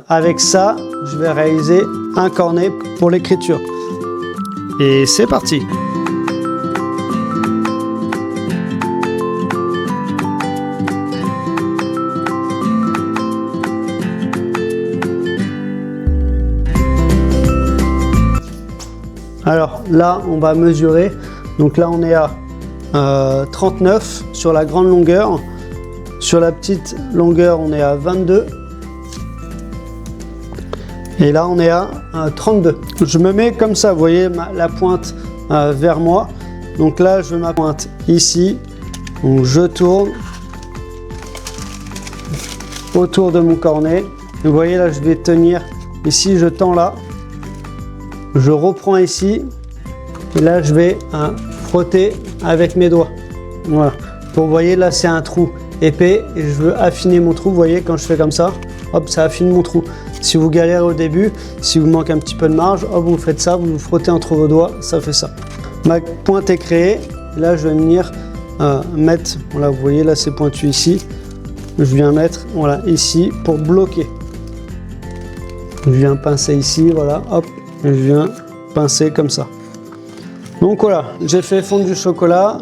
avec ça, je vais réaliser un cornet pour l'écriture. Et c'est parti! Alors là, on va mesurer. Donc là, on est à 39 sur la grande longueur. Sur la petite longueur, on est à 22. Et là, on est à 32. Je me mets comme ça, vous voyez la pointe vers moi. Donc là, je veux ma pointe ici. Donc je tourne autour de mon cornet. Vous voyez là, je vais tenir ici, je tends là. Je reprends ici. Et là, je vais frotter avec mes doigts. Voilà. Vous voyez, là, c'est un trou épais. Et je veux affiner mon trou. Vous voyez, quand je fais comme ça, hop, ça affine mon trou. Si vous galérez au début, si vous manque un petit peu de marge, hop, vous faites ça, vous frottez entre vos doigts, ça fait ça. Ma pointe est créée. Là, je vais venir mettre, voilà, vous voyez, là, c'est pointu ici. Je viens mettre, voilà, ici pour bloquer. Je viens pincer ici, voilà, hop, et je viens pincer comme ça. Donc voilà, j'ai fait fondre du chocolat.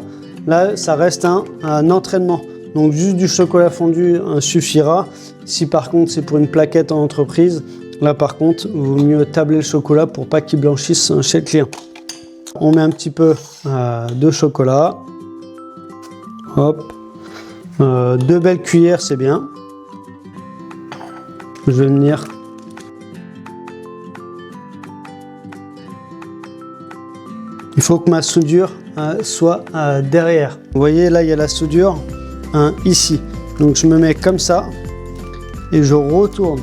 Là, ça reste un entraînement. Donc juste du chocolat fondu suffira. Si par contre c'est pour une plaquette en entreprise, là par contre, il vaut mieux tabler le chocolat pour pas qu'il blanchisse chez le client. On met un petit peu de chocolat. Hop. 2 belles cuillères, c'est bien. Je vais venir. Il faut que ma soudure soit derrière. Vous voyez, là, il y a la soudure ici. Donc, je me mets comme ça et je retourne.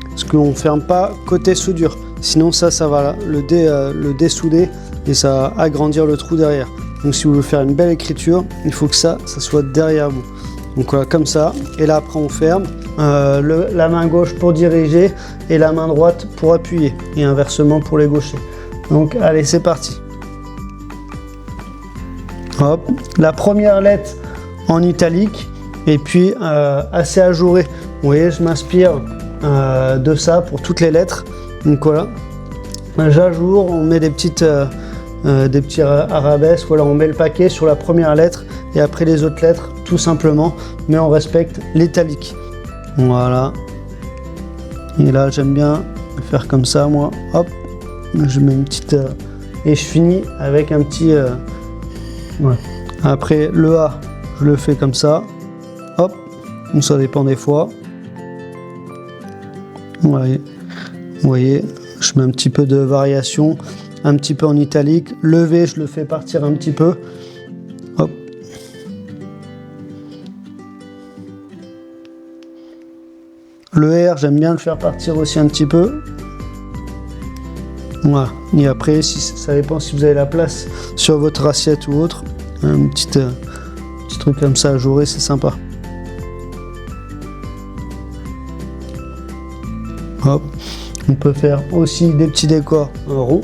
Parce qu'on ne ferme pas côté soudure. Sinon, ça va le dessouder et ça va agrandir le trou derrière. Donc, si vous voulez faire une belle écriture, il faut que ça soit derrière vous. Donc, voilà, comme ça. Et là, après, on ferme. La main gauche pour diriger et la main droite pour appuyer. Et inversement pour les gauchers. Donc, allez, c'est parti. Hop, la première lettre en italique et puis assez ajourée. Vous voyez, je m'inspire de ça pour toutes les lettres. Donc voilà, j'ajoure, on met des petits arabesques. Voilà, on met le paquet sur la première lettre et après les autres lettres, tout simplement, mais on respecte l'italique. Voilà. Et là, j'aime bien faire comme ça, moi. Hop, je mets une petite et je finis avec un petit. Ouais. Après le A, je le fais comme ça, hop, ça dépend des fois. Ouais. Vous voyez, je mets un petit peu de variation, un petit peu en italique. Le V, je le fais partir un petit peu, hop. Le R, j'aime bien le faire partir aussi un petit peu. Voilà. Et après, ça dépend si vous avez la place sur votre assiette ou autre. Un petit truc comme ça ajouré, c'est sympa. Hop. On peut faire aussi des petits décors ronds.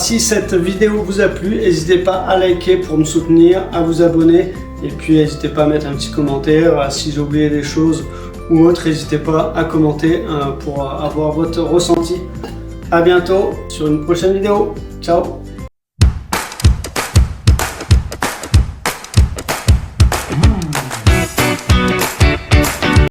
Si cette vidéo vous a plu, n'hésitez pas à liker pour me soutenir, à vous abonner et puis n'hésitez pas à mettre un petit commentaire. Si j'ai oublié des choses ou autre, n'hésitez pas à commenter pour avoir votre ressenti. À bientôt sur une prochaine vidéo. Ciao!